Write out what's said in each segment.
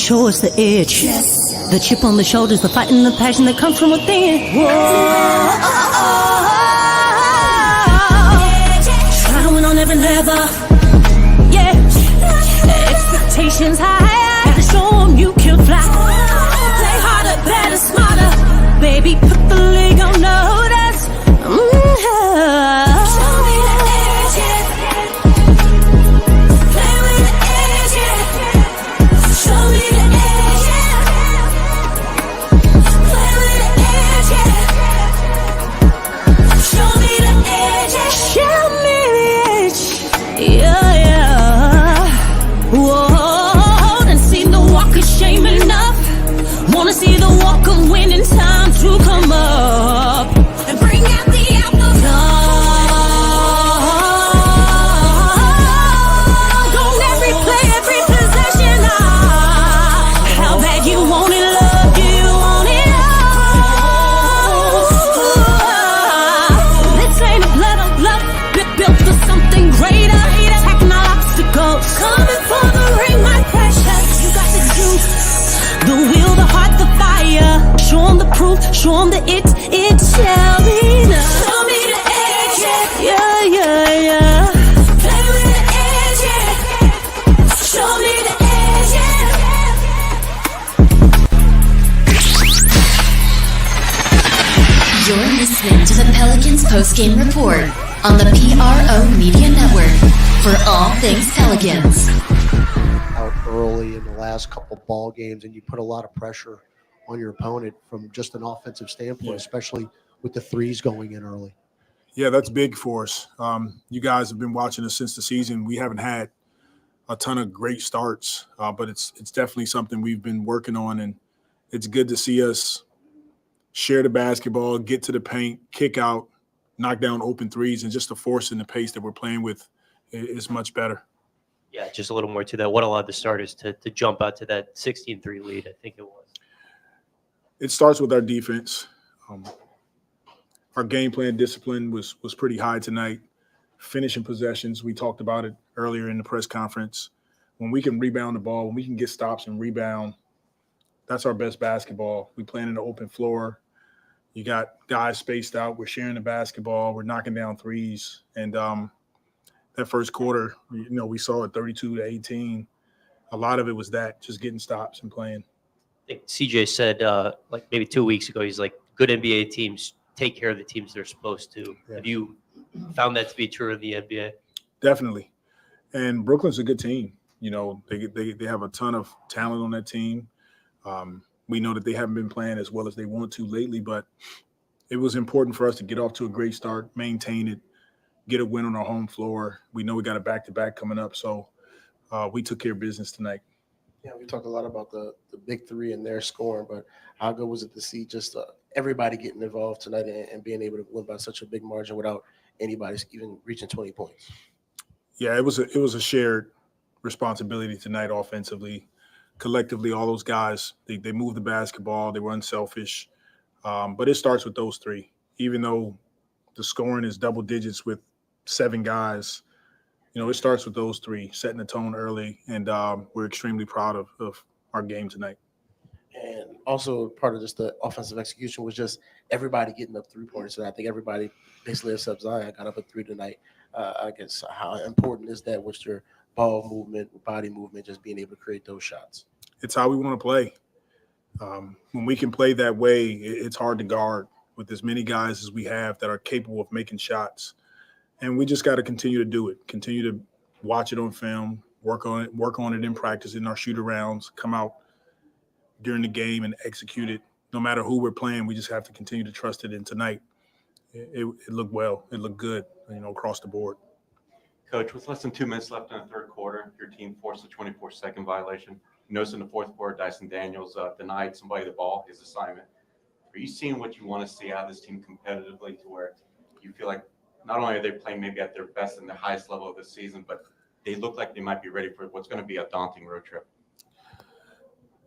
show us the edge. Yes. The chip on the shoulders, the fight and the passion that comes from within. Whoa. Try to win on every level. Yeah. Expectations high. Gotta show them you can fly. Play harder, better, smarter. Baby, put the league on notice. Show me the edge, yeah. Play with the edge, yeah. Show me the edge, yeah. Play with the edge, yeah. Show me the edge, yeah. Show me the edge, yeah, yeah. Whoa, done seen the walk of shame enough. Wanna see the walk of winning time to come up and bring out the apple. Don't every play, every possession. How bad you want it, love, do you want it all? This ain't a blood of love, built for something greater. Attacking all obstacles, coming for the ring, my precious. You got the juice, the will, the heart, the fire. Show 'em the proof, show 'em that it shall be done. Show me the edge, yeah, yeah, yeah. Play with the edge, yeah. Show me the edge, yeah. You're listening to the Pelicans Postgame Report on the PRO Media Network for all things Pelicans. Out early in the last couple ball games, and you put a lot of pressure on your opponent from just an offensive standpoint, especially with the threes going in early. Yeah, that's big for us. You guys have been watching us since the season. We haven't had a ton of great starts, but it's definitely something we've been working on, and it's good to see us share the basketball, get to the paint, kick out, knock down open threes, and just the force and the pace that we're playing with is much better. Yeah, just a little more to that. What allowed the starters to jump out to that 16-3 lead, I think it was? It starts with our defense. Our game plan discipline was pretty high tonight. Finishing possessions, we talked about it earlier in the press conference. When we can rebound the ball, when we can get stops and rebound, that's our best basketball. We play in the open floor. You got guys spaced out. We're sharing the basketball. We're knocking down threes. And that first quarter, we saw it 32-18. A lot of it was that, just getting stops and playing. I think CJ said like maybe 2 weeks ago, he's like, good NBA teams take care of the teams they're supposed to. Yeah. Have you found that to be true in the NBA? Definitely. And Brooklyn's a good team. They have a ton of talent on that team. We know that they haven't been playing as well as they want to lately, but it was important for us to get off to a great start, maintain it, get a win on our home floor. We know we got a back-to-back coming up, so we took care of business tonight. Yeah, we talked a lot about the big three and their scoring, but how good was it to see just everybody getting involved tonight and being able to win by such a big margin without anybody even reaching 20 points? Yeah, it was a shared responsibility tonight offensively. Collectively, all those guys, they moved the basketball. They were unselfish. But it starts with those three. Even though the scoring is double digits with 7 guys, it starts with those three, setting the tone early. And we're extremely proud of our game tonight. And also part of just the offensive execution was just everybody getting up 3-pointers. And I think everybody, basically except Zion, got up at 3 tonight. I guess how important is that with your ball movement, body movement, just being able to create those shots? It's how we want to play. When we can play that way, it's hard to guard with as many guys as we have that are capable of making shots. And we just got to continue to do it, continue to watch it on film, work on it in practice, in our shoot-arounds, come out during the game and execute it. No matter who we're playing, we just have to continue to trust it. And tonight, it looked well. It looked good, across the board. Coach, with less than 2 minutes left in the third quarter, your team forced a 24-second violation. You noticed in the fourth quarter, Dyson Daniels denied somebody the ball, his assignment. Are you seeing what you want to see out of this team competitively to where you feel like not only are they playing maybe at their best and the highest level of the season, but they look like they might be ready for what's going to be a daunting road trip?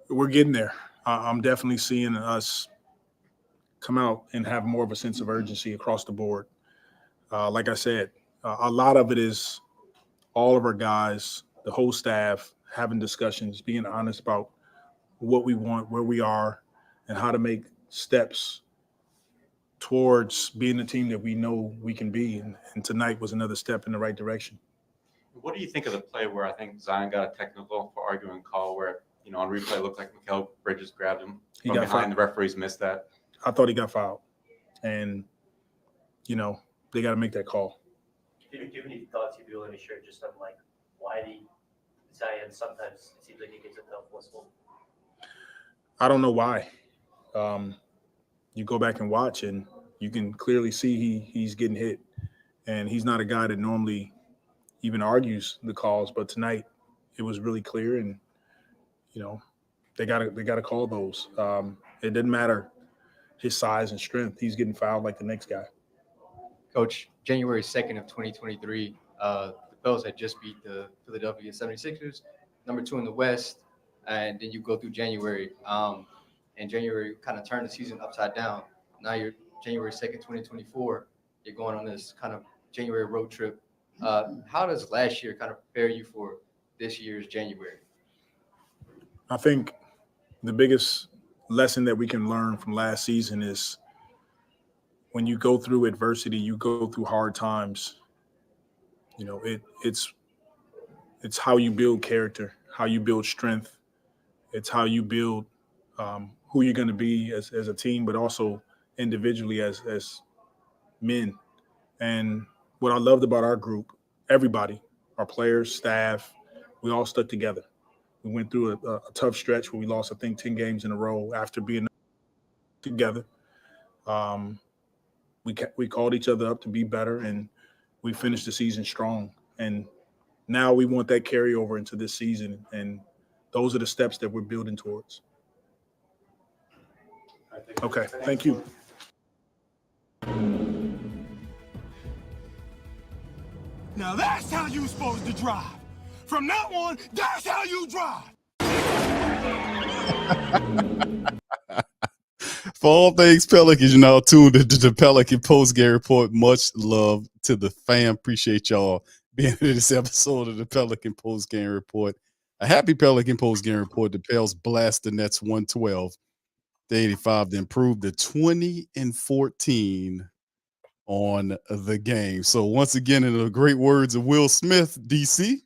We're getting there. I'm definitely seeing us come out and have more of a sense of urgency across the board. Like I said, a lot of it is all of our guys, the whole staff, having discussions, being honest about what we want, where we are, and how to make steps towards being the team that we know we can be. And tonight was another step in the right direction. What do you think of the play where I think Zion got a technical for arguing call where, on replay it looked like Mikal Bridges grabbed him from behind. Fouled. The referees missed that. I thought he got fouled. And, they got to make that call. Did you give any thoughts you'd be willing to share just on why Zion sometimes it seems like he gets a tough whistle? I don't know why. You go back and watch, and you can clearly see he's getting hit. And he's not a guy that normally even argues the calls, but tonight it was really clear, and they got to call those. It didn't matter his size and strength; he's getting fouled like the next guy. Coach, January 2nd of 2023, the Pels had just beat the Philadelphia 76ers, number 2 in the West, and then you go through January, and January kind of turned the season upside down. Now you're January 2nd, 2024. You're going on this kind of January road trip. How does last year kind of prepare you for this year's January? I think the biggest lesson that we can learn from last season is when you go through adversity, you go through hard times, it's how you build character, how you build strength. It's how you build who you're going to be as a team, but also individually as men. And what I loved about our group, everybody, our players, staff, we all stuck together. We went through a tough stretch where we lost, I think, 10 games in a row after being together. We called each other up to be better, and we finished the season strong. And now we want that carryover into this season, and those are the steps that we're building towards. Okay, thank you. Now that's how you supposed to drive. From now on, that's how you drive. For all things Pelicans, tuned into the Pelican Postgame Report. Much love to the fam. Appreciate y'all being in this episode of the Pelican Postgame Report. A happy Pelican Postgame Report. The Pels blast the Nets 112-85 to improve to 20-14 on the game. So once again, in the great words of Will Smith, DC.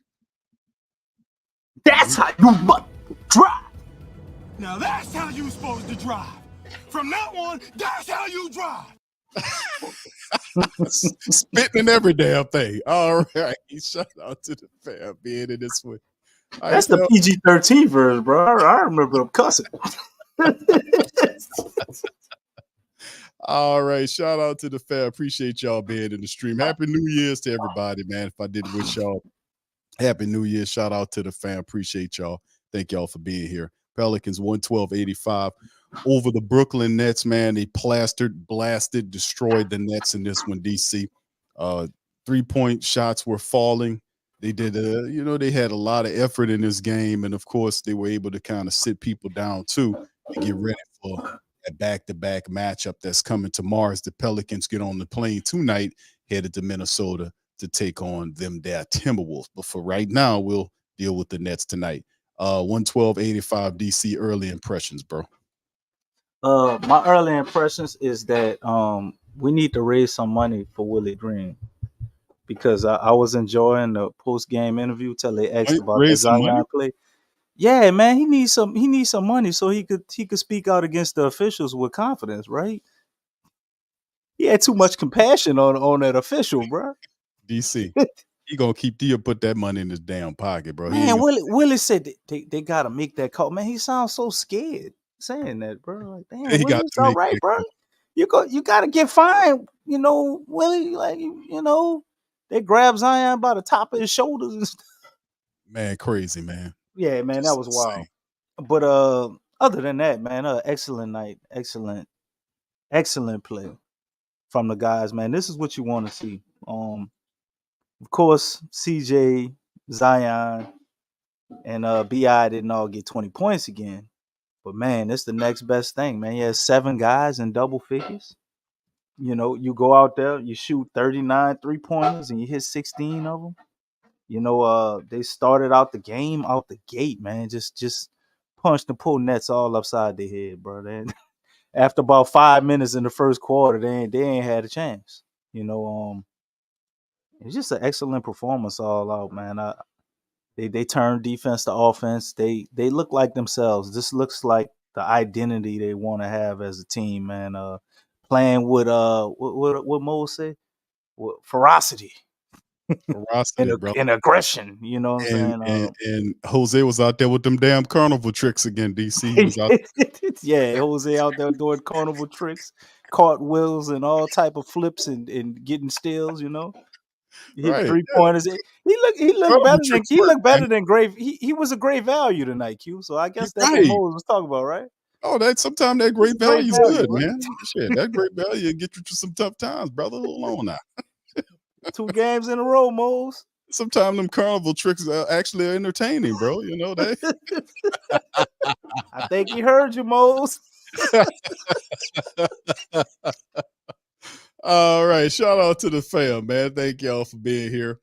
That's how you drive. Now that's how you supposed to drive. From now on, that's how you drive. Spitting in every damn thing. All right. Shout out to the fam being in this way. That's the PG-13 version, bro. I remember them cussing. All right. Shout out to the fam. Appreciate y'all being in the stream. Happy New Year's to everybody, man. If I didn't wish y'all Happy New Year. Shout out to the fam. Appreciate y'all. Thank y'all for being here. Pelicans 112-85 over the Brooklyn Nets, man. They plastered, blasted, destroyed the Nets in this one, DC. 3-point shots were falling. They did, they had a lot of effort in this game. And, of course, they were able to kind of sit people down, too, and get ready for a back-to-back matchup that's coming tomorrow as the Pelicans get on the plane tonight, headed to Minnesota to take on them there Timberwolves. But for right now, we'll deal with the Nets tonight. 112-85 DC, early impressions, bro. My early impressions is that we need to raise some money for Willie Green, because I was enjoying the post-game interview till they asked about the Zion play. Yeah, man, he needs some money so he could speak out against the officials with confidence, right? He had too much compassion on that official, bro. DC, he gonna keep put that money in his damn pocket, bro. Man, Willie said they gotta make that call. Man, he sounds so scared saying that, bro. Like, damn, Willie, it's all right, bro. You gotta get fined, Willie. Like, they grab Zion by the top of his shoulders and stuff. Man, crazy, man. Yeah, man, that was wild. But other than that, man, excellent night, excellent play from the guys, man. This is what you want to see. Of course, CJ, Zion, and BI didn't all get 20 points again. But, man, it's the next best thing, man. You have 7 guys in double figures. You go out there, you shoot 39 3-pointers, and you hit 16 of them. They started out the game out the gate, man. Just punched and pulled nets all upside their head, bro. After about 5 minutes in the first quarter, they ain't had a chance. It's just an excellent performance all out, man. They turned defense to offense. They look like themselves. This looks like the identity they want to have as a team, man. Playing with what Mo say? With ferocity Ferocity, bro. and aggression. You know what I'm saying? And Jose was out there with them damn carnival tricks again, DC. He was out Yeah, Jose out there doing carnival tricks, cartwheels, and all type of flips and getting steals. He hit right. 3-pointers. He looked Carnival better than tricks work, man. great. He was a great value tonight, Q. So I guess that's what Right. Moses was talking about, right? Oh, sometimes that great Great value is value, good, right? man. Shit, that great value will get you through some tough times, brother. Hold on now. 2 games in a row, Mose. Sometimes them carnival tricks are actually entertaining, bro. You know that. I think he heard you, Mose. All right. Shout out to the fam, man. Thank y'all for being here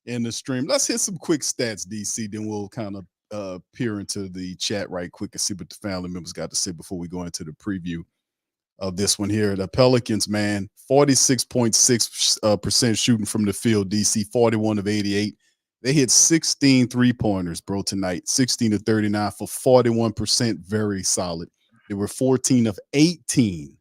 in the stream. Let's hit some quick stats, DC. Then we'll kind of peer into the chat right quick and see what the family members got to say before we go into the preview of this one here. The Pelicans, man, 46.6% shooting from the field, DC, 41 of 88. They hit 16 3-pointers, bro, tonight, 16 of 39 for 41%, very solid. They were 14 of 18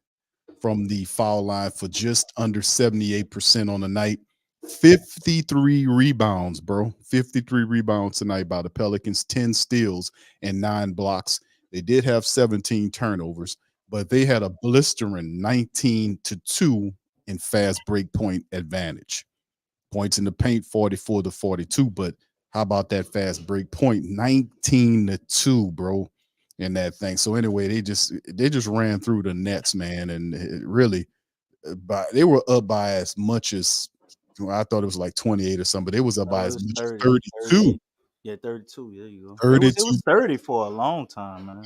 from the foul line for just under 78% on the night. 53 rebounds, bro. 53 rebounds tonight by the Pelicans, 10 steals and 9 blocks. They did have 17 turnovers, but they had a blistering 19-2 in fast break point advantage. Points in the paint, 44-42. But how about that fast break point? 19-2, bro, in that thing. So anyway, they just ran through the Nets, man, and it really, they were up by as much as, I thought it was like 28 or something, but it was up by as much as 32. Yeah, 32. There you go. 32. It was 30 for a long time, man.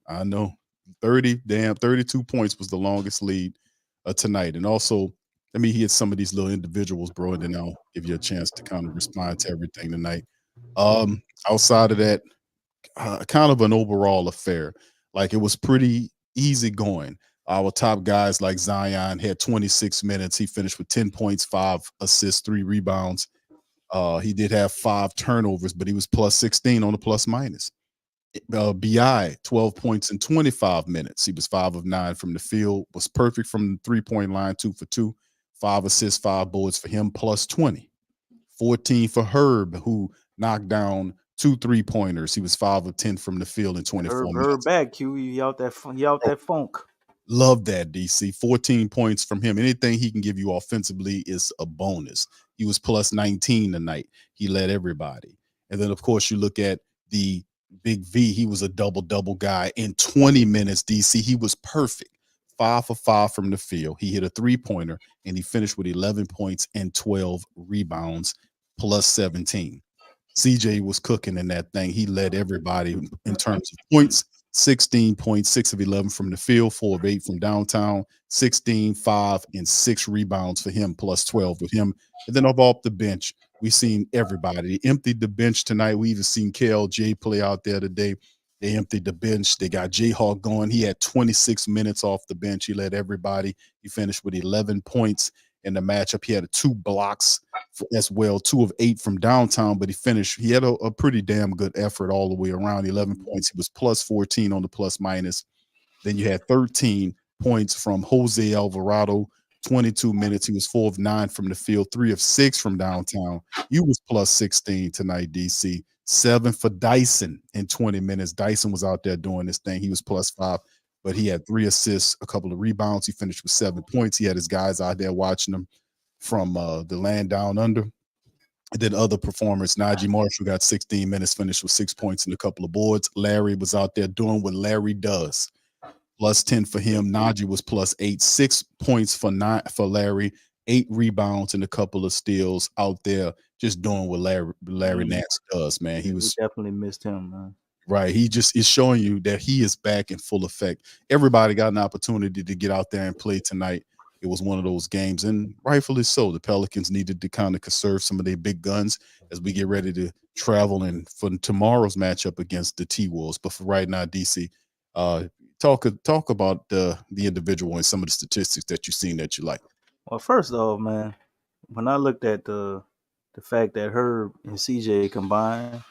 I know. 32 points was the longest lead tonight. And also, let me hit some of these little individuals, bro, and then I'll give you a chance to kind of respond to everything tonight. Outside of that, kind of an overall affair. Like, it was pretty easy going. Our top guys like Zion had 26 minutes. He finished with 10 points, 5 assists, 3 rebounds. He did have 5 turnovers, but he was plus 16 on the plus minus. BI, 12 points in 25 minutes. He was 5 of 9 from the field, was perfect from the 3-point line, 2 for 2, 5 assists, 5 boards for him, plus 20. 14 for Herb, who knocked down 2 3-pointers. He was 5 of 10 from the field in 24 minutes. Herb back, Q. He out that funk. Love that, DC. 14 points from him. Anything he can give you offensively is a bonus. He was plus 19 tonight. He led everybody. And then, of course, you look at the Big V. He was a double-double guy in 20 minutes, DC. He was perfect. 5 for 5 from the field. He hit a 3-pointer, and he finished with 11 points and 12 rebounds, plus 17. CJ was cooking in that thing. He led everybody in terms of points. 16 points, 6 of 11 from the field, 4 of 8 from downtown, 16, 5, and 6 rebounds for him, plus 12 with him. And then off the bench, we've seen everybody. They emptied the bench tonight. We even seen KLJ play out there today. They emptied the bench. They got Jayhawk going. He had 26 minutes off the bench. He led everybody. He finished with 11 points in the matchup. He had 2 blocks as well, 2 of 8 from downtown, but he had a pretty damn good effort all the way around. 11 points. He was plus 14 on the plus minus. Then you had 13 points from Jose Alvarado, 22 minutes. He was 4 of 9 from the field, 3 of 6 from downtown. You was plus 16 tonight, DC. 7 for Dyson in 20 minutes. Dyson was out there doing this thing. He was plus 5, but he had 3 assists, a couple of rebounds. He finished with 7 points. He had his guys out there watching him from the land down under. And then other performers, Najee Marshall got 16 minutes, finished with 6 points and a couple of boards. Larry was out there doing what Larry does. Plus 10 for him. Najee was plus 8, 6 points for Larry, 8 rebounds and a couple of steals out there, just doing what Larry Nance does, man. We definitely missed him, man. Right. He just is showing you that he is back in full effect. Everybody got an opportunity to get out there and play tonight. it was one of those games, and rightfully so. The Pelicans needed to kind of conserve some of their big guns as we get ready to travel and for tomorrow's matchup against the T-Wolves. But for right now, DC, talk about the individual and some of the statistics that you've seen that you like. Well, first off, man, when I looked at the fact that Herb and CJ combined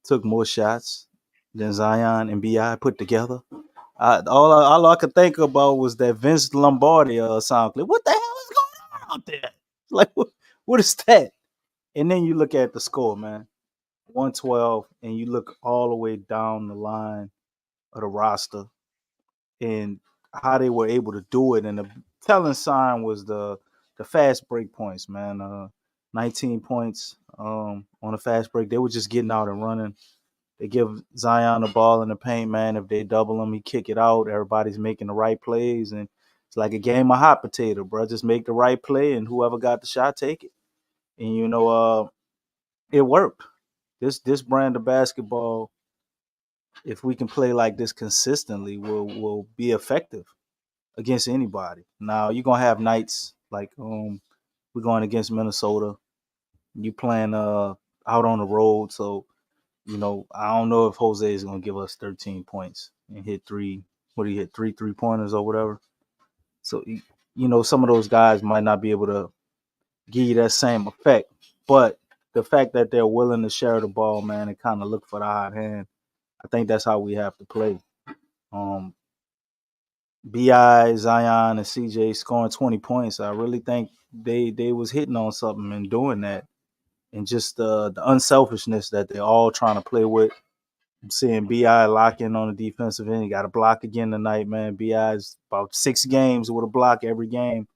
took more shots than Zion and BI put together, all I could think about was that Vince Lombardi sound clip. What the hell is going on out there? Like, what is that? And then you look at the score, man, 112, and you look all the way down the line of the roster and how they were able to do it. And the telling sign was the fast break points, man. 19 points on a fast break. They were just getting out and running. They give Zion the ball in the paint, man. If they double him, he kick it out. Everybody's making the right plays, and it's like a game of hot potato, bro. Just make the right play, and whoever got the shot, take it. And it worked. This brand of basketball, if we can play like this consistently, will be effective against anybody. Now you're gonna have nights like we're going against Minnesota. You playing out on the road, so I don't know if Jose is gonna give us 13 points and hit three. What do you hit? 3 3-pointers or whatever. So some of those guys might not be able to give you that same effect, but the fact that they're willing to share the ball, man, and kind of look for the hot hand, I think that's how we have to play. BI, Zion, and CJ scoring 20 points. I really think they was hitting on something and doing that. And just the unselfishness that they're all trying to play with. I'm seeing BI lock in on the defensive end. He got a block again tonight, man. BI's about 6 games with a block every game.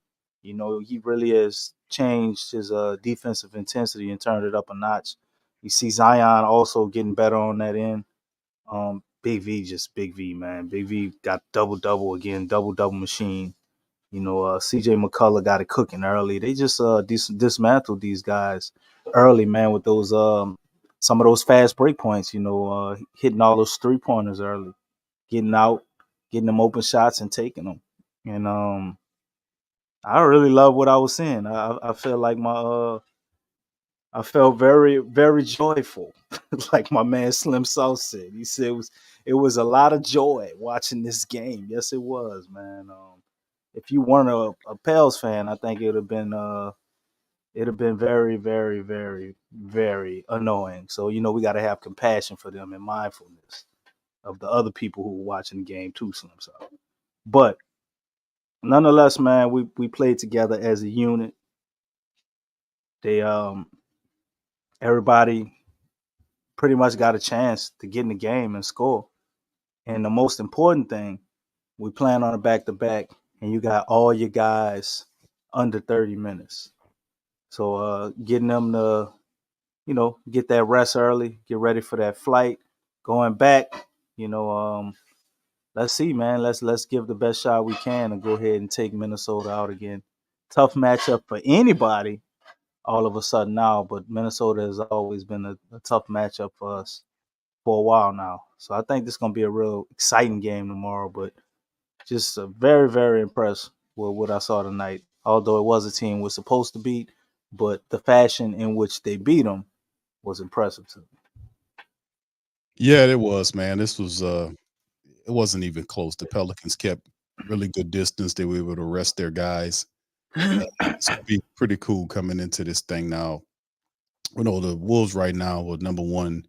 He really has changed his defensive intensity and turned it up a notch. You see Zion also getting better on that end. Big V, just Big V, man. Big V got double again, double machine. CJ McCullough got it cooking early. They just dismantled these guys early, man, with those some of those fast break points. Hitting all those 3-pointers early, getting out, getting them open shots and taking them. And I really love what I was seeing. I felt like I felt very, very joyful, like my man Slim South said. He said it was a lot of joy watching this game. Yes, it was, man. If you weren't a Pels fan, I think it'd have been very, very, very, very annoying. So we got to have compassion for them and mindfulness of the other people who were watching the game too, Slim South. But nonetheless, man, we played together as a unit. They everybody pretty much got a chance to get in the game and score. And the most important thing, we plan on a back-to-back, and you got all your guys under 30 minutes. So getting them to, get that rest early, get ready for that flight, going back, let's see, man. Let's give the best shot we can and go ahead and take Minnesota out again. Tough matchup for anybody all of a sudden now, but Minnesota has always been a tough matchup for us for a while now. So I think this is going to be a real exciting game tomorrow, but just very, very impressed with what I saw tonight. Although it was a team we're supposed to beat, but the fashion in which they beat them was impressive to me. Yeah, it was, man. This was it wasn't even close. The Pelicans kept really good distance. They were able to rest their guys. It's gonna be pretty cool coming into this thing now. The Wolves right now are number 1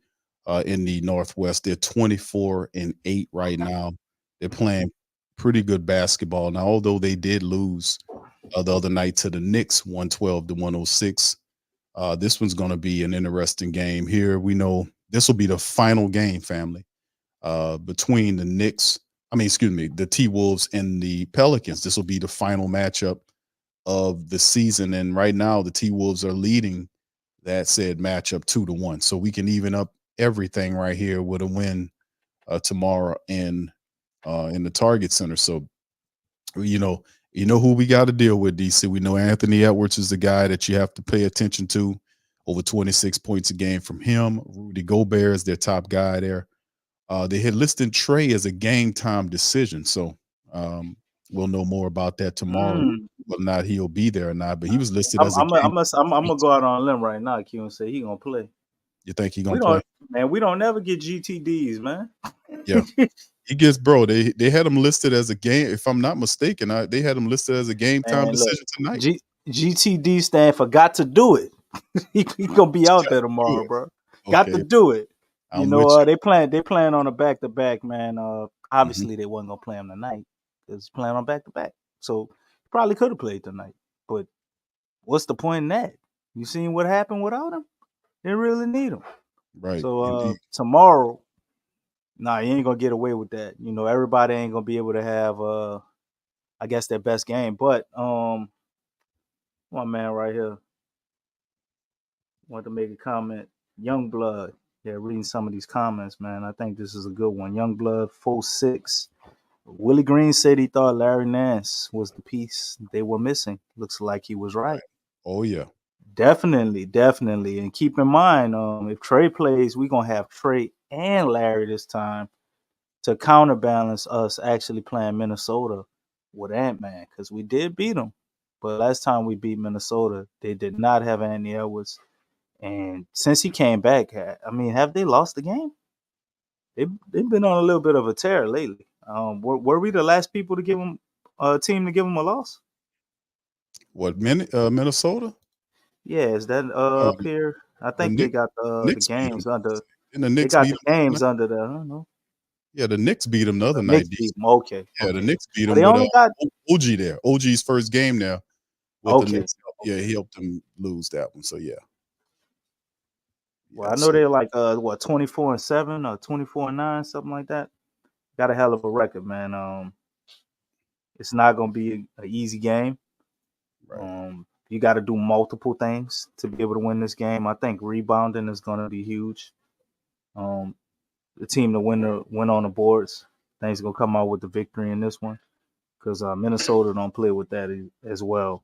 in the Northwest. They're 24-8 right now. They're playing pretty good basketball now, although they did lose the other night to the Knicks, 112-106. This one's going to be an interesting game here. We know this will be the final game, family, between the T-Wolves and the Pelicans. This will be the final matchup of the season. And right now, the T-Wolves are leading that said matchup 2-1. So we can even up everything right here with a win tomorrow in the Target Center. So, you know who we got to deal with, DC. We know Anthony Edwards is the guy that you have to pay attention to. Over 26 points a game from him. Rudy Gobert is their top guy there. They had listed Trey as a game time decision. So we'll know more about that tomorrow whether or not he'll be there or not, but he was listed I'm as a I'm game. I'm gonna go out on a limb right now, Q, and say he gonna play. You think he We gonna play? we don't never get GTDs, man. Yeah. He gets, bro. They had him listed as a game. If I'm not mistaken, they had him listed as a game time Man, look, decision tonight. GTD stand for got to do it. he gonna be out there tomorrow, bro. Got to Okay, do it. You I'm know, with you. they plan on a back to back, man. Obviously they wasn't gonna play him tonight. It's playing on back to back, so probably could have played tonight. But what's the point in that? You seen what happened without him? They really need him. Right. So tomorrow, nah, you ain't gonna get away with that. You know, everybody ain't gonna be able to have I guess their best game. But one man right here wanted to make a comment. Youngblood. Yeah, reading some of these comments, man. I think this is a good one. Youngblood 46. Willie Green said he thought Larry Nance was the piece they were missing. Looks like he was right. Oh yeah. Definitely. And keep in mind, if Trey plays, we're gonna have Trey and Larry this time to counterbalance us actually playing Minnesota with Ant-Man, because we did beat them. But last time we beat Minnesota, they did not have Anthony Edwards. And since he came back, I mean, have they lost the game? They've been on a little bit of a tear lately. Were we the last people to give them a team to give them a loss? What Minnesota? Yeah, is that up here? I think they got the games under. And the They Knicks got beat the them. games under the. I don't know. Yeah, the Knicks beat them the other The night. Knicks beat them. Okay. Yeah, the okay. Knicks beat But them they with only got. OG there. OG's first game now with the Okay. Knicks. Yeah, he helped them lose that one. So yeah. Well, I know they're like 24-7 or 24-9, something like that. Got a hell of a record, man. It's not gonna be an easy game. Right. You got to do multiple things to be able to win this game. I think rebounding is gonna be huge. The team to win on the boards, I think is gonna come out with the victory in this one, because Minnesota don't play with that as well,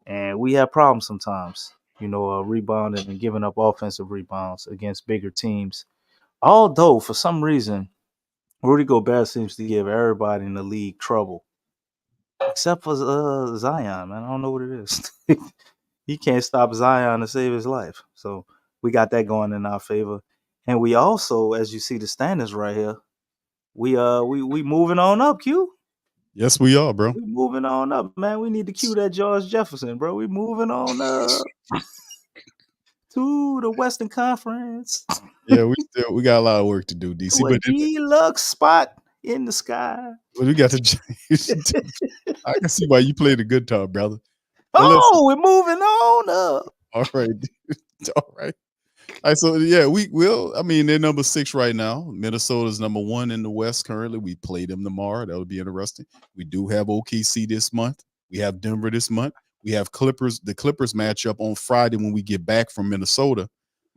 and we have problems sometimes. You know, rebounding and giving up offensive rebounds against bigger teams. Although for some reason, Rudy Gobert seems to give everybody in the league trouble, except for Zion. Man, I don't know what it is. He can't stop Zion to save his life. So we got that going in our favor. And we also, as you see the standings right here, we moving on up, Q. Yes, we are, bro. We moving on up, man. We need to cue that George Jefferson, bro. We moving on up to the Western Conference. Yeah, we got a lot of work to do, DC. But deluxe spot in the sky. But we got to. I can see why you play the guitar, brother. Oh, we're moving on up. All right, all right. All right, so yeah, we will. I mean, they're number 6 right now. Minnesota's number 1 in the West currently. We play them tomorrow. That'll be interesting. We do have OKC this month. We have Denver this month. We have Clippers. The Clippers matchup on Friday when we get back from Minnesota.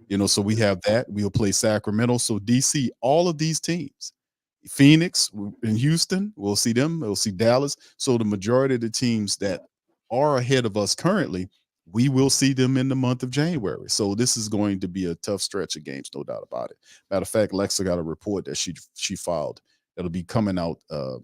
You know, so we have that. We'll play Sacramento. So DC, all of these teams, Phoenix in Houston, we'll see them. We'll see Dallas. So the majority of the teams that are ahead of us currently, we will see them in the month of January. So this is going to be a tough stretch of games, no doubt about it. Matter of fact, Lexxah got a report that she filed. That'll be coming out. I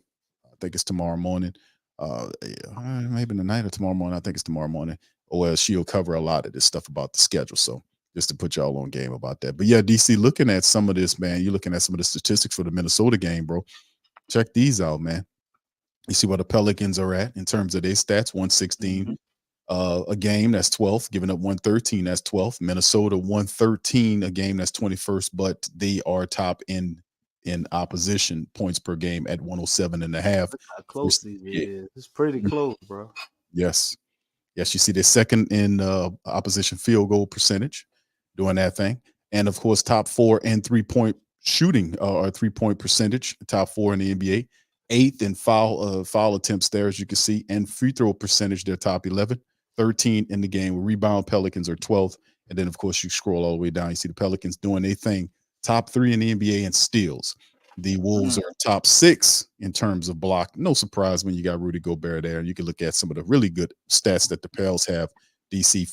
think it's tomorrow morning. Maybe tonight or tomorrow morning. I think it's tomorrow morning. Or she'll cover a lot of this stuff about the schedule. So just to put y'all on game about that. But yeah, DC, looking at some of this, man, you're looking at some of the statistics for the Minnesota game, bro. Check these out, man. You see where the Pelicans are at in terms of their stats, 116 a game, that's 12th, giving up 113, that's 12th. Minnesota 113 a game, that's 21st, but they are top in opposition points per game at 107.5. Look how close these is. It's pretty close, bro. Yes, you see they're second in opposition field goal percentage, doing that thing. And of course, top 4 in 3-point shooting or 3-point percentage, top 4 in the NBA. 8th in foul attempts there, as you can see, and free throw percentage, they're top 11. 13 in the game. Rebound Pelicans are 12th. And then, of course, you scroll all the way down. You see the Pelicans doing their thing. Top 3 in the NBA in steals. The Wolves are top 6 in terms of block. No surprise when you got Rudy Gobert there. And you can look at some of the really good stats that the Pels have. DC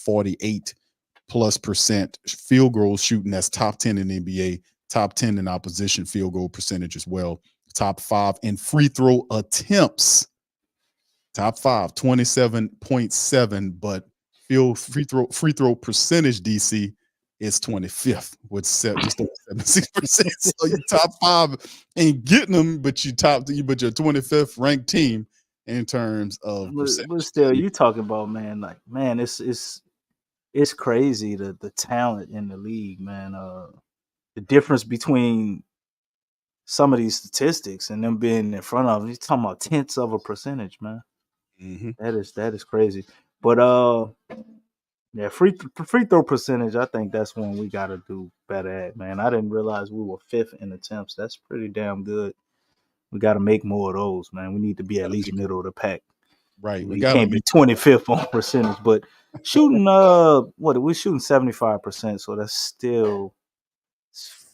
48+% field goal shooting. That's top 10 in the NBA. Top 10 in opposition field goal percentage as well. Top 5 in free throw attempts. Top 5, 27.7, but free throw percentage, DC, is 25th with just over 76%. So you top 5 ain't getting them, but you're 25th ranked team in terms of But percentage. still, you talking about, man, like, man, it's crazy the talent in the league, man. The difference between some of these statistics and them being in front of them, you're talking about tenths of a percentage, man. Mhm. That is crazy. But yeah, free throw percentage, I think that's one we got to do better at, man. I didn't realize we were 5th in attempts. That's pretty damn good. We got to make more of those, man. We need to be at least middle of the pack. Right. We We got to can't be make 25th on percentage, but shooting we're shooting 75%, so that's still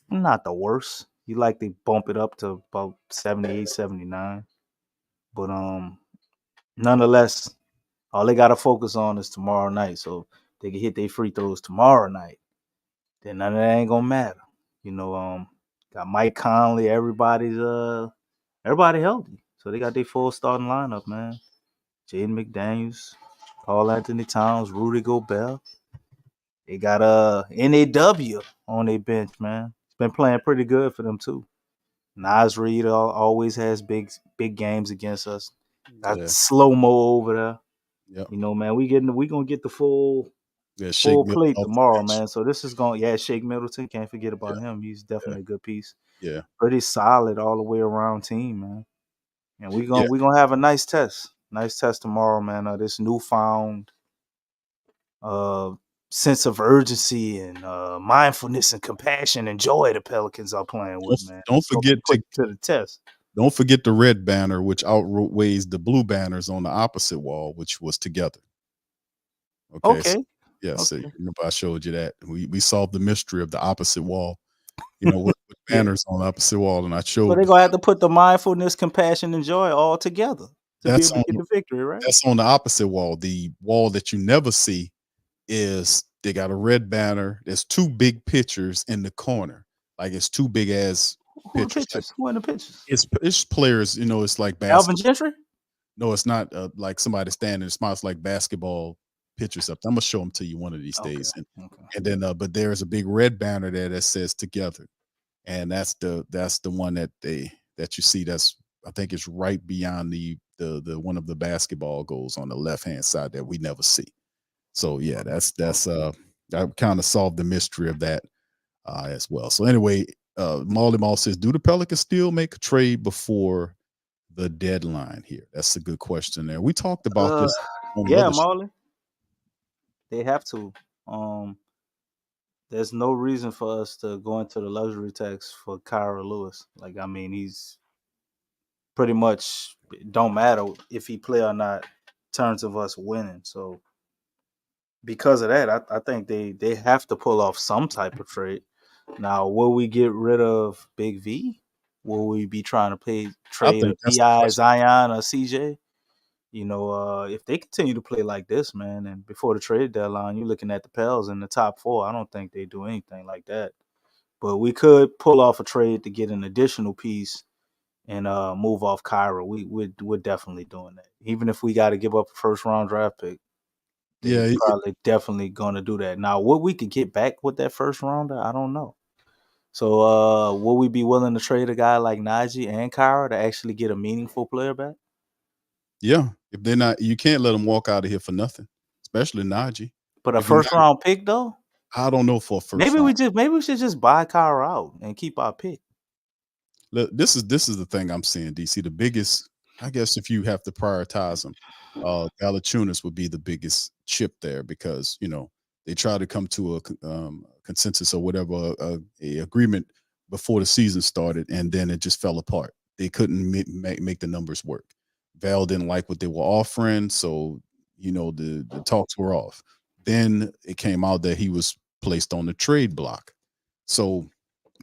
not the worst. You like to bump it up to about 78, 79. But nonetheless, all they gotta focus on is tomorrow night. So they can hit their free throws tomorrow night. Then none of that ain't gonna matter. You know, got Mike Conley, everybody healthy. So they got their full starting lineup, man. Jaden McDaniels, Paul Anthony Towns, Rudy Gobert. They got NAW on their bench, man. It's been playing pretty good for them too. Nas Reed always has big games against us. Got Yeah. slow mo over there. Yep. You know, man, we gonna get the full Shake Milton plate off the tomorrow, bench. man. So this is going, Shake Middleton, can't forget about Yeah. him. He's definitely a good piece. Yeah. Pretty solid all the way around team, man. And we Yeah. gonna have a nice test. Nice test tomorrow, man. This newfound sense of urgency and mindfulness and compassion and joy the Pelicans are playing with, man. Don't It's gonna be forget put to the test. Don't forget the red banner, which outweighs the blue banners on the opposite wall, which was together. Okay. So, Okay. yeah. So Okay. remember I showed you that. We solved the mystery of the opposite wall. You know, with Yeah. banners on the opposite wall, and I So showed they're gonna have to put the mindfulness, compassion, and joy all together to be that's able to on get the victory, right? that's on the opposite wall. The wall that you never see is they got a red banner. There's 2 big pictures in the corner, like it's 2 big ass Who are the pictures. pictures? Who are the pictures? It's players. You know, it's like Alvin basketball. Gentry? No, it's not like somebody standing. It's smiles like basketball pictures up. I'm gonna show them to you one of these Okay. days, and Okay. then but there's a big red banner there that says together, and that's the one that you see. That's I think it's right beyond the one of the basketball goals on the left hand side that we never see. So yeah, that's I kind of solved the mystery of that as well. So anyway, Marley Mall says, do the Pelicans still make a trade before the deadline here? That's a good question there. We talked about this on the Yeah, other show. Marley. They have to. There's no reason for us to go into the luxury tax for Kyra Lewis. Like, I mean, he's pretty much don't matter if he play or not in terms of us winning. So because of that, I think they have to pull off some type of trade. Now, will we get rid of Big V? Will we be trying to trade a That's the BI, question. Zion, or CJ? You know, if they continue to play like this, man, and before the trade deadline, you're looking at the Pels in the top 4. I don't think they do anything like that. But we could pull off a trade to get an additional piece and move off Kyra. We're definitely doing that. Even if we got to give up a first round draft pick, Yeah, they probably definitely gonna do that. Now, what we could get back with that first rounder, I don't know. So will we be willing to trade a guy like Najee and Kyra to actually get a meaningful player back? yeah. If they're not, you can't let them walk out of here for nothing, especially Najee. But a If you're first not, round pick though? I don't know for a first Maybe round. we should just buy Kyra out and keep our pick. Look, this is the thing I'm seeing, DC. The biggest, I guess, if you have to prioritize them, Valanciunas would be the biggest chip there because they try to come to a consensus or whatever, a agreement before the season started, and then it just fell apart. They couldn't make the numbers work. Val didn't like what they were offering, so the talks were off. Then it came out that he was placed on the trade block. So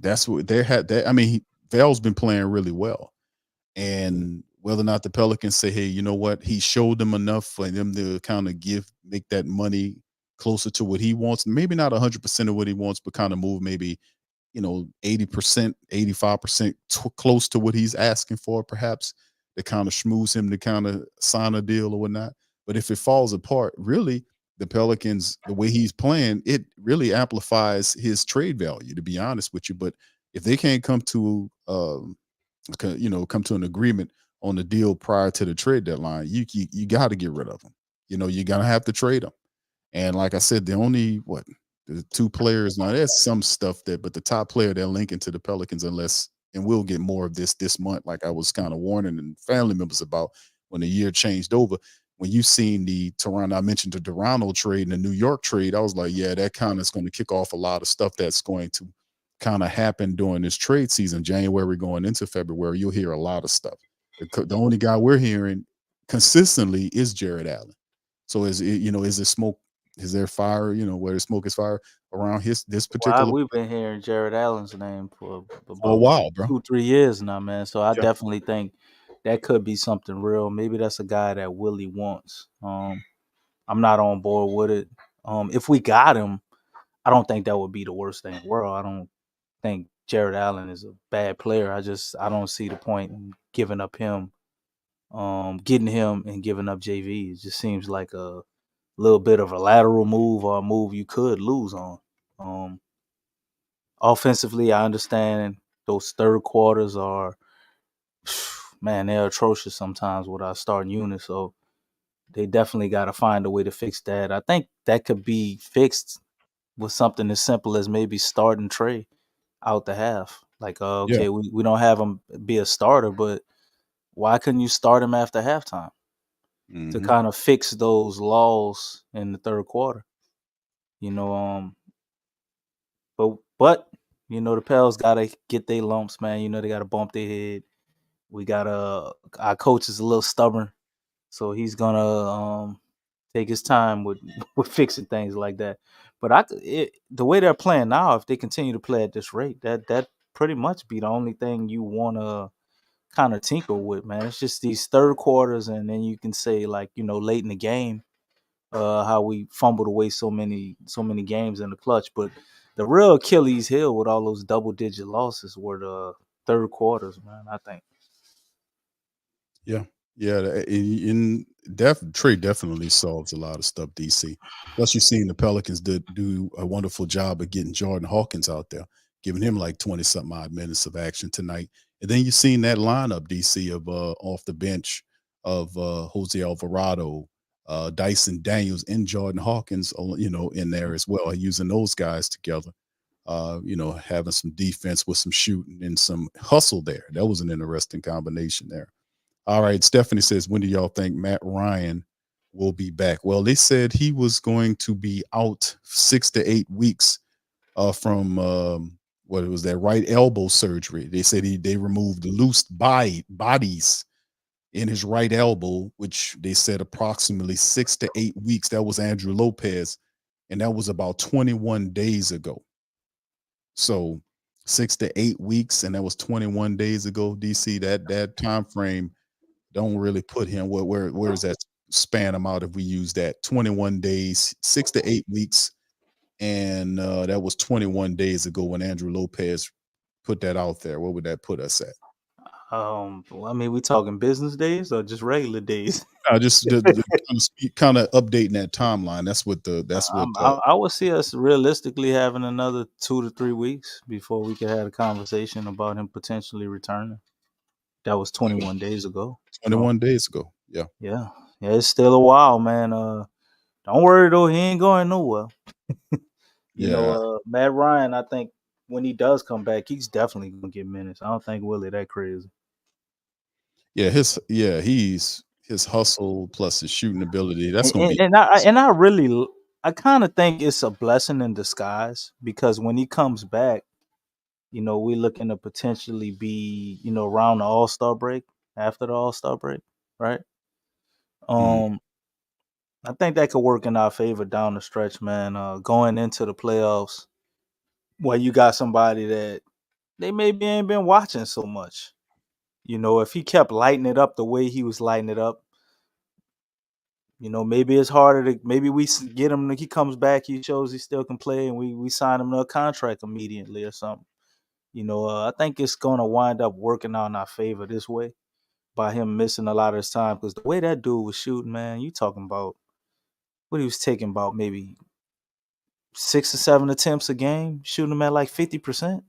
that's what they had. That I mean, Val's been playing really well, and whether or not the Pelicans say, "Hey, you know what? He showed them enough for them to kind of make that money closer to what he wants. Maybe not 100% of what he wants, but kind of move maybe 80%, 85% close to what he's asking for, perhaps." to kind of schmooze him to kind of sign a deal or whatnot. But if it falls apart, really, the Pelicans, the way he's playing, it really amplifies his trade value, to be honest with you. But if they can't come to come to an agreement on the deal prior to the trade deadline, you got to get rid of him. You're gonna have to trade him. And like I said, the two players now. There's some stuff but the top player they're linking to the Pelicans, and we'll get more of this month. Like I was kind of warning and family members about when the year changed over. When you seen I mentioned the Toronto trade and the New York trade, I was like, yeah, that kind of is going to kick off a lot of stuff that's going to kind of happen during this trade season, January going into February. You'll hear a lot of stuff. The only guy we're hearing consistently is Jared Allen. So is it smoke? Is there fire? Where the smoke is fire around this particular? Well, we've been hearing Jared Allen's name for For a about while, bro. 2-3 years now, man. So I Yeah. definitely think that could be something real. Maybe that's a guy that Willie wants. I'm not on board with it. If we got him, I don't think that would be the worst thing in the world. I don't think Jared Allen is a bad player. I don't see the point in giving up him, getting him and giving up JV. It just seems like a little bit of a lateral move or a move you could lose on. Offensively, I understand those third quarters are, man, they're atrocious sometimes with our starting unit. So they definitely got to find a way to fix that. I think that could be fixed with something as simple as maybe starting Trey out the half. Like, Yeah. okay, we don't have him be a starter, but why couldn't you start him after halftime to Mhm. kind of fix those laws in the third quarter? But the Pels gotta get their lumps, man. They gotta bump their head. We gotta our coach is a little stubborn, so he's gonna take his time with with fixing things like that. But the way they're playing now, if they continue to play at this rate, that pretty much be the only thing you wanna kind of tinker with, man. It's just these third quarters, and then you can say like late in the game, how we fumbled away so many games in the clutch. But the real Achilles heel with all those double digit losses were the third quarters, man. I think. Yeah, yeah. Trade definitely solves a lot of stuff. DC. Plus, you've seen the Pelicans do a wonderful job of getting Jordan Hawkins out there, giving him like 20 something odd minutes of action tonight. And then you've seen that lineup, DC, of off the bench of Jose Alvarado, Dyson Daniels, and Jordan Hawkins, in there as well, using those guys together. Having some defense with some shooting and some hustle there. That was an interesting combination there. All right. Stephanie says, when do y'all think Matt Ryan will be back? Well, they said he was going to be out 6 to 8 weeks from what was that right elbow surgery. They said they removed the loose bodies in his right elbow, which they said approximately 6 to 8 weeks. That was Andrew Lopez, and that was about 21 days ago. So 6 to 8 weeks, and that was 21 days ago. DC, that time frame don't really put him where does that span him out if we use that 21 days, 6 to 8 weeks, and that was 21 days ago when Andrew Lopez put that out there. What would that put us at? Well, I mean, we talking business days or just regular days? Just kind of updating that timeline. That's what I would see us realistically having another 2 to 3 weeks before we could have a conversation about him potentially returning. That was 21 days ago. 21 days ago. Yeah. Yeah, it's still a while, man. Don't worry though, he ain't going nowhere. Yeah. Matt Ryan, I think when he does come back, he's definitely gonna get minutes. I don't think Willie that crazy. Yeah, his hustle plus his shooting ability. That's gonna And, be and I kind of think it's a blessing in disguise because when he comes back, we're looking to potentially be, around the All-Star break, after the All-Star break, right? Mhm. I think that could work in our favor down the stretch, man. Going into the playoffs, where you got somebody that they maybe ain't been watching so much. If he kept lighting it up the way he was lighting it up, maybe it's harder to. Maybe we get him. He comes back, he shows he still can play, and we sign him to a contract immediately or something. I think it's gonna wind up working out in our favor this way. by him missing a lot of his time because the way that dude was shooting, man, you talking about what he was taking about maybe 6 or 7 attempts a game, shooting them at like 50%.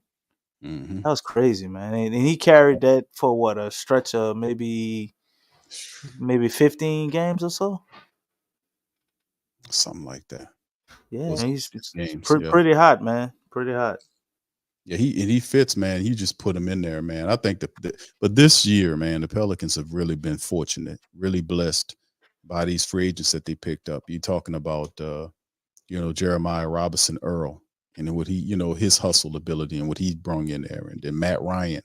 Mhm. That was crazy, man. And he carried that for what, a stretch of maybe 15 games or so. Something like that. Yeah, Was he's games, yeah. pretty hot, man. Pretty hot. Yeah, he fits, man. You just put him in there, man. I think but this year, man, the Pelicans have really been fortunate, really blessed by these free agents that they picked up. You're talking about Jeremiah Robinson Earl and what he, his hustle ability and what he brought in there, and then Matt Ryan,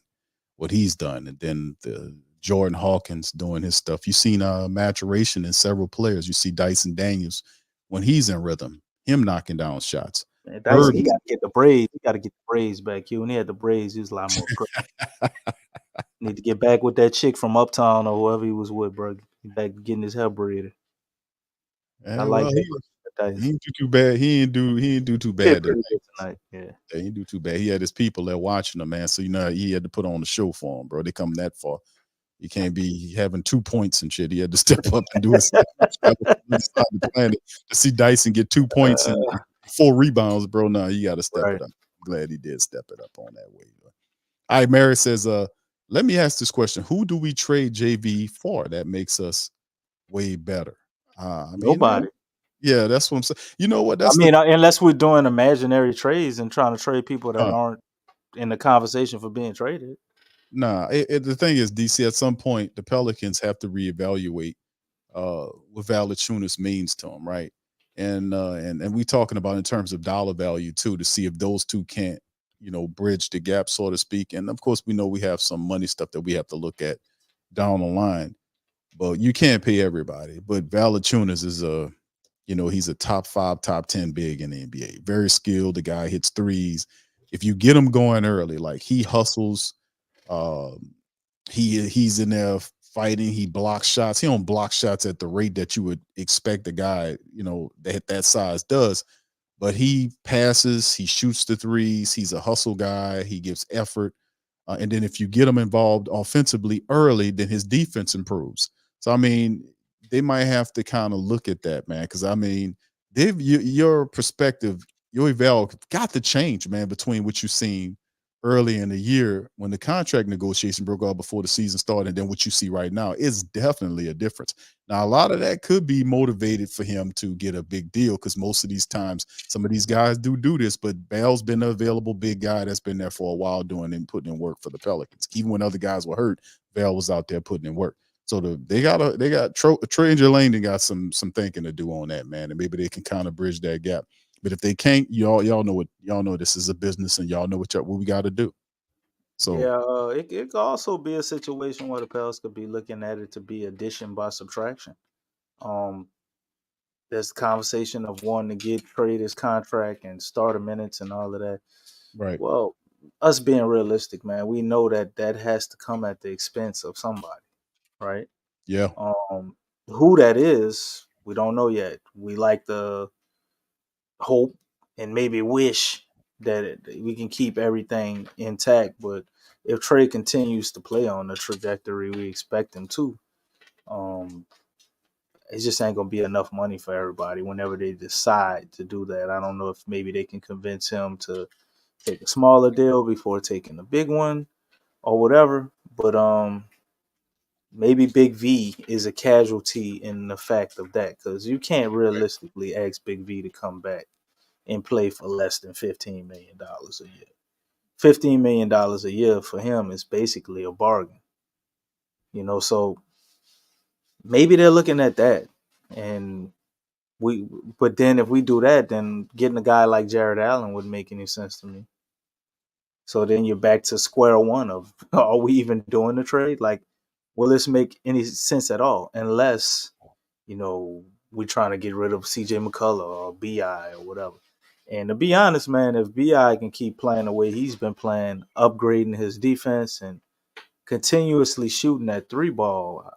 what he's done, and then the Jordan Hawkins doing his stuff. You've seen maturation in several players. You see Dyson Daniels when he's in rhythm, him knocking down shots. Man, Dyson, he got to get the braids. He got to get the braids back. When he had the braids, he was a lot more aggressive. Need to get back with that chick from Uptown or whoever he was with, bro. Back getting his hair braided. Yeah, I like he didn't do too bad. He didn't do too bad tonight. Yeah, he didn't do too bad. He had his people there watching him, man. So he had to put on the show for him, bro. They come that far. You can't be having 2 points and shit. He had to step up and do his to see Dyson get 2 points and 4 rebounds, bro. Nah, you got to step it up. I'm glad he did step it up on that way. All right, Mary says, let me ask this question. Who do we trade JV for that makes us way better? Nobody. Yeah, that's what I'm saying. You know what? Unless we're doing imaginary trades and trying to trade people that aren't in the conversation for being traded. Nah, the thing is, DC, at some point, the Pelicans have to reevaluate what Valanciunas means to them, right? And we talking about in terms of dollar value too, to see if those two can't, bridge the gap, so to speak. And of course, we know we have some money stuff that we have to look at down the line, but you can't pay everybody. But Valanciunas is he's a top 5, top 10 big in the NBA. Very skilled. The guy hits threes. If you get him going early, like he hustles. He's in there fighting. He blocks shots. He don't block shots at the rate that you would expect a guy, that size does. But he passes. He shoots the threes. He's a hustle guy. He gives effort. And then if you get him involved offensively early, then his defense improves. So they might have to kind of look at that, man, because your perspective, your eval got to change, man, between what you've seen early in the year when the contract negotiation broke out before the season started, and then what you see right now is definitely a difference. Now, a lot of that could be motivated for him to get a big deal because most of these times, some of these guys do this, but Bell's been an available big guy that's been there for a while doing and putting in work for the Pelicans. Even when other guys were hurt, Bell was out there putting in work. So they got Trey and Jalen, they got some thinking to do on that, man, and maybe they can kind of bridge that gap. But if they can't, y'all know this is a business, and y'all know what we got to do. So yeah, it could also be a situation where the Pels could be looking at it to be addition by subtraction. There's conversation of wanting to get Trey his contract and starter minutes and all of that. Right. Well, us being realistic, man, we know that has to come at the expense of somebody, right? Yeah. Who that is, we don't know yet. We like to hope and maybe wish that we can keep everything intact. But if Trey continues to play on the trajectory we expect him to, it just ain't gonna be enough money for everybody whenever they decide to do that. I don't know if maybe they can convince him to take a smaller deal before taking a big one or whatever. But maybe Big V is a casualty in the fact of that, because you can't realistically ask Big V to come back and play for less than $15 million a year. $15 million a year for him is basically a bargain. So maybe they're looking at that. But then if we do that, then getting a guy like Jared Allen wouldn't make any sense to me. So then you're back to square one of, are we even doing the trade? Like, will this make any sense at all? Unless, we're trying to get rid of CJ McCullough or BI or whatever. And to be honest, man, if BI can keep playing the way he's been playing, upgrading his defense and continuously shooting that 3-ball,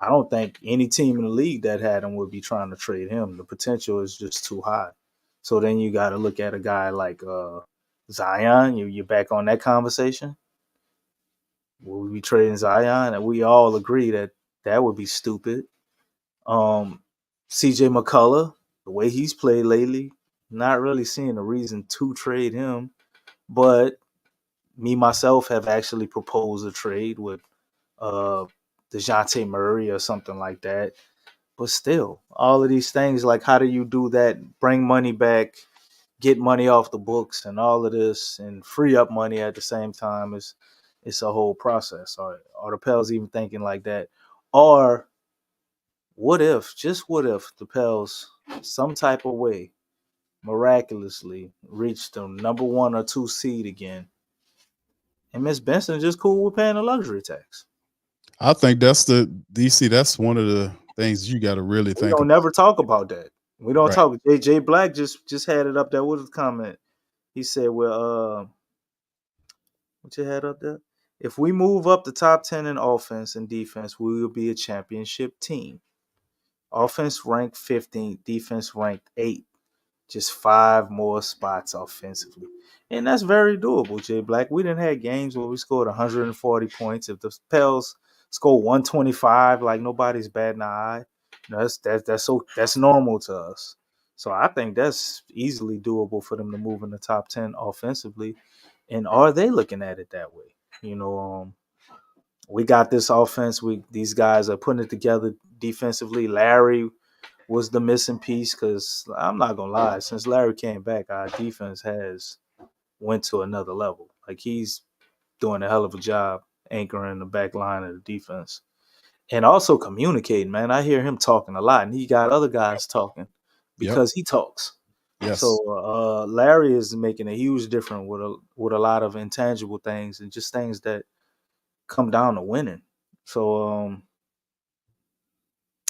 I don't think any team in the league that had him would be trying to trade him. The potential is just too high. So then you got to look at a guy like Zion. You're back on that conversation. Will we be trading Zion? And we all agree that that would be stupid. CJ McCullough, the way he's played lately, not really seeing a reason to trade him. But me myself have actually proposed a trade with DeJounte Murray or something like that. But still, all of these things, like how do you do that? Bring money back, get money off the books, and all of this, and free up money at the same time is it's a whole process. Are the Pels even thinking like that? Or what if, just what if, the Pels some type of way miraculously reached the number 1 or 2 seed again, and Miss Benson just cool with paying a luxury tax? I think that's the DC. That's one of the things you got to really We think don't about. never talk about that. We don't Right. talk. J Black just had it up there with his comment. He said, "Well, what you had up there? If we move up the top 10 in offense and defense, we will be a championship team. Offense ranked 15th, defense ranked 8th. Just 5 more spots offensively." And that's very doable, Jay Black. We didn't have games where we scored 140 points. If the Pels score 125, like nobody's batting an eye. That's normal to us. So I think that's easily doable for them to move in the top 10 offensively. And are they looking at it that way? We got this offense. These guys are putting it together defensively. Larry was the missing piece, because I'm not gonna lie, since Larry came back, our defense has went to another level. Like, he's doing a hell of a job anchoring the back line of the defense and also communicating. Man, I hear him talking a lot, and he got other guys talking because he talks. Yes. So Larry is making a huge difference with a lot of intangible things and just things that come down to winning. So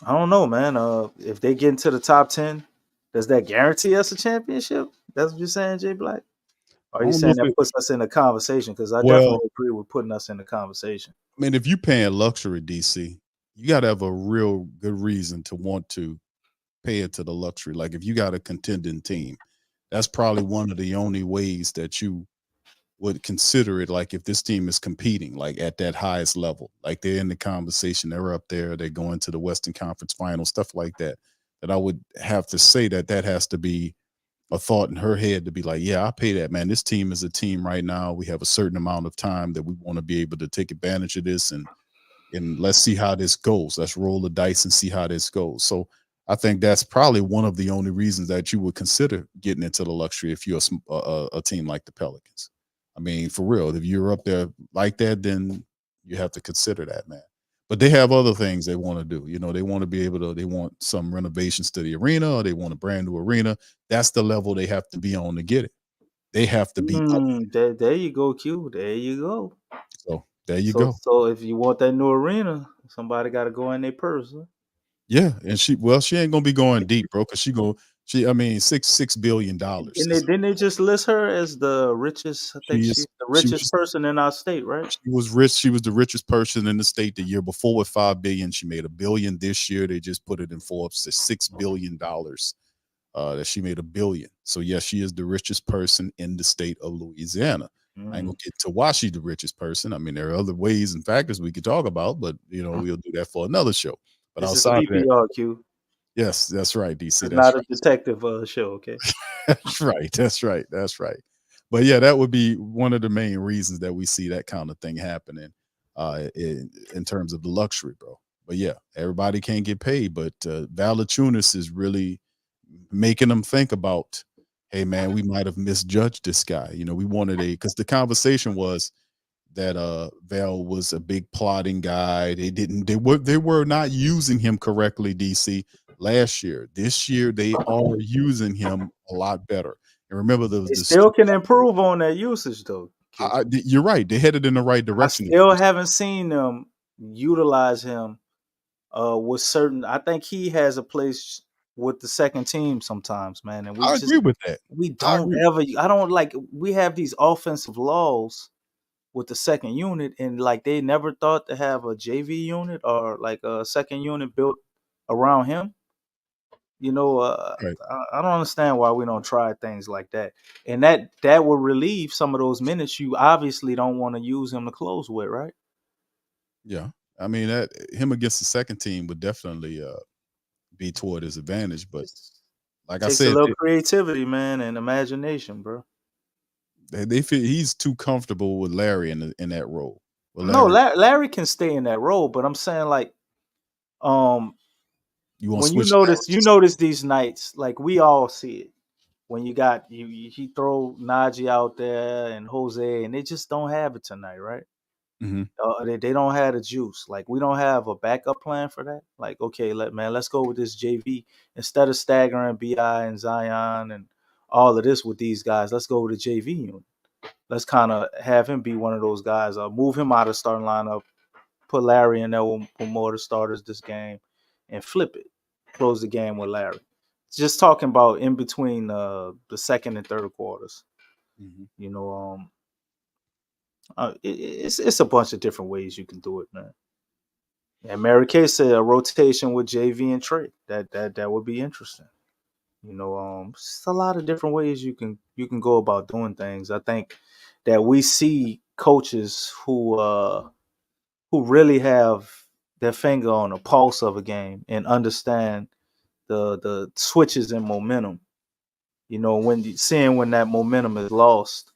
I don't know, man. If they get into the top 10, does that guarantee us a championship? That's what you're saying, Jay Black? Or are I you don't know saying if that it, puts us in the conversation? Because I well, definitely agree with putting us in the conversation. I mean, if you paying luxury, DC, you got to have a real good reason to want to pay it to the luxury. Like if you got a contending team, that's probably one of the only ways that you would consider it. Like if this team is competing, like at that highest level, like they're in the conversation, they're up there, they're going to the Western Conference Final, stuff like that. That I would have to say that has to be a thought in her head to be like, yeah, I pay that, man. This team is a team right now. We have a certain amount of time that we want to be able to take advantage of this, and let's see how this goes. Let's roll the dice and see how this goes. So I think that's probably one of the only reasons that you would consider getting into the luxury if you're a team like the Pelicans. I mean, for real, if you're up there like that, then you have to consider that, man. But they have other things they want to do. You know, they want to be able to, they want some renovations to the arena, or they want a brand new arena. That's the level they have to be on to get it. They have to be up. There you go, Q. There you go. So there you So, go. so if you want that new arena, somebody got to go in their purse. Huh? Yeah, and she ain't gonna be going deep, bro. Cause I mean, $6 billion. Didn't they just list her as the richest? I think She she's is the she richest was person in our state, right? she was rich. She was the richest person in the state the year before with 5 billion. She made $1 billion this year. They just put it in Forbes to $6 billion. That she made $1 billion. So yes, she is the richest person in the state of Louisiana. I ain't gonna get to why she's the richest person. I mean, there are other ways and factors we could talk about, but we'll do that for another show. But This is outside of that, PPR, Q. yes, that's right, DC. It's That's not a right. detective show, okay? That's right. That's right. That's right. But yeah, that would be one of the main reasons that we see that kind of thing happening in terms of the luxury, bro. But yeah, everybody can't get paid. But Valachunas is really making them think about, hey man, we might have misjudged this guy. We wanted because the conversation was that Val was a big plotting guy. They were not using him correctly, DC, last year. This year they are using him a lot better. And remember They still can improve on that usage, though. Q. you're right. They headed in the right I direction. still haven't seen them utilize him with certain. I think he has a place with the second team sometimes, man. And I agree with that. we I don't agree. ever. I don't like. We have these offensive laws with the second unit, and like they never thought to have a JV unit or like a second unit built around him. Right. I don't understand why we don't try things like that, and that will relieve some of those minutes you obviously don't want to use him to close with, right? Yeah, I mean that him against the second team would definitely be toward his advantage. But like I Takes a said, little creativity, man, and imagination, bro. they feel he's too comfortable with Larry in that role. Well, No, Larry, Larry can stay in that role, but I'm saying like, um, you want to when you switch notice these nights, like we all see it. When you got he throw Najee out there and Jose, and they just don't have it tonight, right? Mm-hmm. They don't have the juice. Like we don't have a backup plan for that. Like okay, let's go with this JV instead of staggering Bi and Zion and all of this with these guys. Let's go with the JV unit. Let's kind of have him be one of those guys. Move him out of the starting lineup, put Larry in there with more of the starters this game, and flip it. Close the game with Larry. Just talking about in between the second and third quarters. Mm-hmm. You know, it's a bunch of different ways you can do it, man. And Mary Kay said a rotation with JV and Trey. That would be interesting. You know, just a lot of different ways you can go about doing things. I think that we see coaches who really have their finger on the pulse of a game and understand the switches in momentum. You know, when that momentum is lost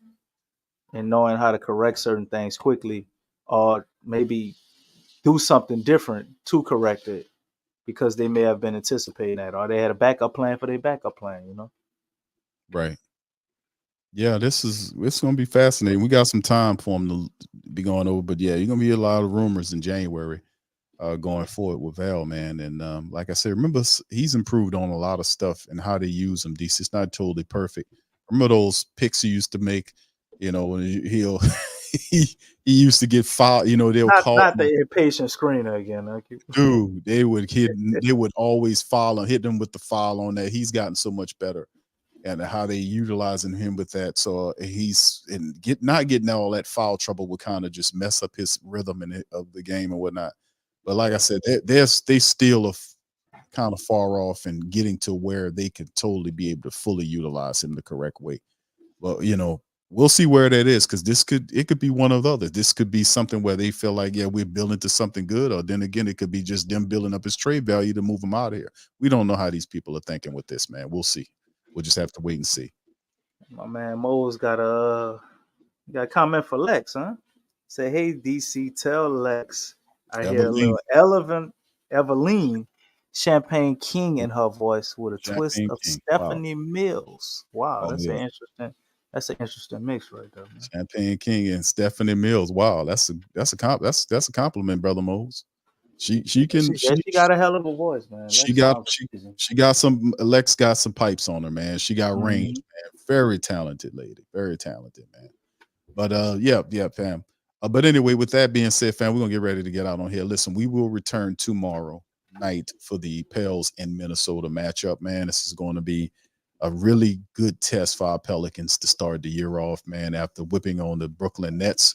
and knowing how to correct certain things quickly or maybe do something different to correct it because they may have been anticipating that or they had a backup plan for their backup plan, you know? Right. Yeah, it's going to be fascinating. We got some time for them to be going over, but yeah, you're going to be a lot of rumors in January going forward with Val, man. And like I said, remember, he's improved on a lot of stuff and how to use them. DC, it's not totally perfect. Remember those picks he used to make, you know, when he used to get fouled, you know, they'll call not the impatient screener again. Dude, they would always foul and hit them with the foul on that. He's gotten so much better. And how they utilizing him with that, so he's not getting all that foul trouble would kind of just mess up his rhythm of the game and whatnot. But like I said, they still are kind of far off and getting to where they could totally be able to fully utilize him the correct way. Well, you know, we'll see where that is because it could be one of the others. This could be something where they feel like, yeah, we're building to something good, or then again, it could be just them building up his trade value to move him out of here. We don't know how these people are thinking with this, man. We'll see. We'll just have to wait and see. My man Mo's got a comment for Lex, huh? Say, hey DC, tell Lex I hear a little Eveline Champagne King in her voice with a twist of Stephanie Mills. Wow, that's an interesting mix right there, man. Champagne King and Stephanie Mills. Wow, that's a compliment, brother Mose. She got a hell of a voice, man. She got some. Lex got some pipes on her, man. She got range, man. Very talented lady, very talented, man. But yeah, fam. But anyway, with that being said, fam, we're gonna get ready to get out on here. Listen, we will return tomorrow night for the Pels and Minnesota matchup, man. This is going to be a really good test for our Pelicans to start the year off, man. After whipping on the Brooklyn Nets.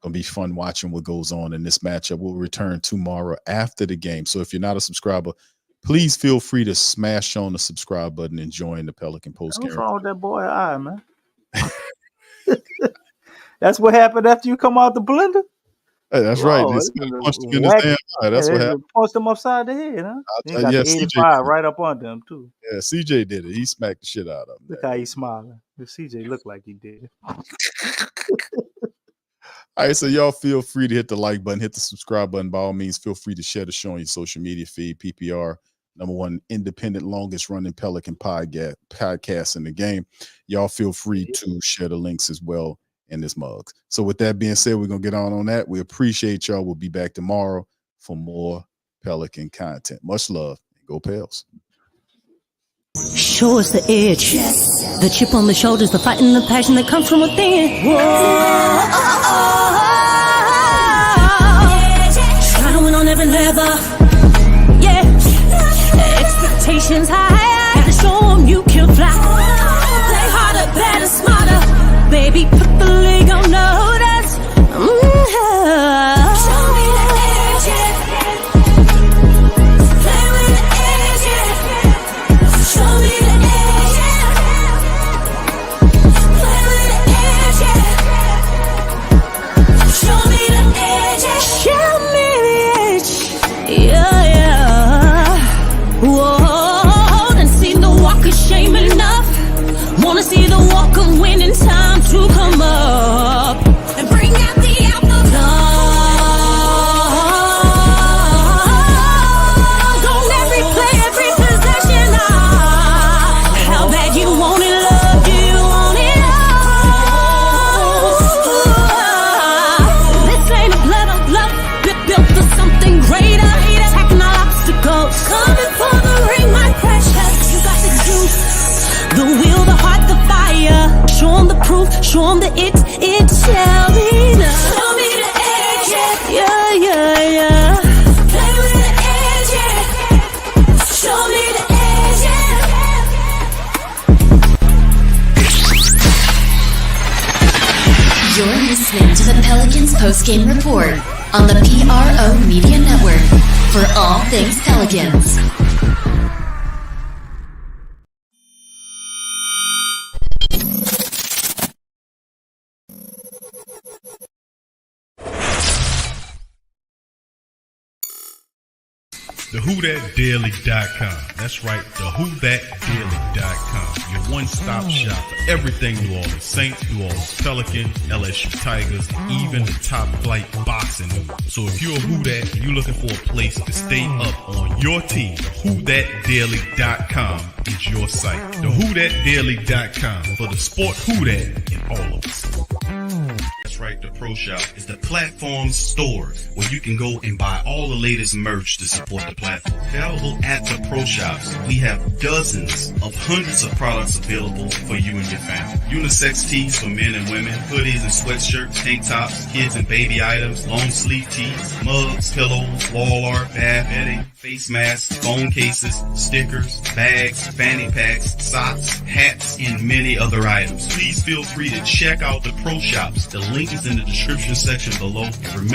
Gonna be fun watching what goes on in this matchup. We'll return tomorrow after the game. So if you're not a subscriber, please feel free to smash on the subscribe button and join the Pelican Postgame Report. What's wrong with that boy eye, man? That's what happened after you come out the blender. Hey, that's right. Punched him in his damn eye. That's what happened. Punched him upside the head, huh? He got the 85 right up under him too. Yeah, CJ did it. He smacked the shit out of him. Look how he's smiling. CJ looked like he did. All right, so y'all feel free to hit the like button, hit the subscribe button. By all means, feel free to share the show on your social media feed. PPR, #1 independent, longest running Pelican podcast in the game. Y'all feel free to share the links as well in this mug. So with that being said, we're going to get on that. We appreciate y'all. We'll be back tomorrow for more Pelican content. Much love. Go Pels. Show us the edge. The chip on the shoulders, the fight and the passion that comes from within. Whoa. Trying to win on every level. Yeah. Expectations high. Gotta show them you can fly. Play harder, better, smarter. Baby, put the league on notice. Show me the edge. Play with the edge. Show me the edge. Play with the edge. Show me the edge. Show me listening to the Pelicans Postgame Report on the PRO Media Network for all things Pelicans. TheWhoThatDaily.com. That's right, TheWhoThatDaily.com. Your one-stop shop for everything New Orleans Saints, New Orleans Pelicans, LSU Tigers, even the top flight boxing news. So if you're a Who That and you're looking for a place to stay up on your team, TheWhoThatDaily.com is your site. TheWhoThatDaily.com for the sport Who That in all of us. That's right, the Pro Shop is the platform store where you can go and buy all the latest merch to support the platform. Available at the Pro Shops, we have dozens of hundreds of products available for you and your family. Unisex tees for men and women, hoodies and sweatshirts, tank tops, kids and baby items, long sleeve tees, mugs, pillows, wall art, bath bedding, face masks, phone cases, stickers, bags, fanny packs, socks, hats, and many other items. Please feel free to check out the Pro Shops. The link is in the description section below. And remember,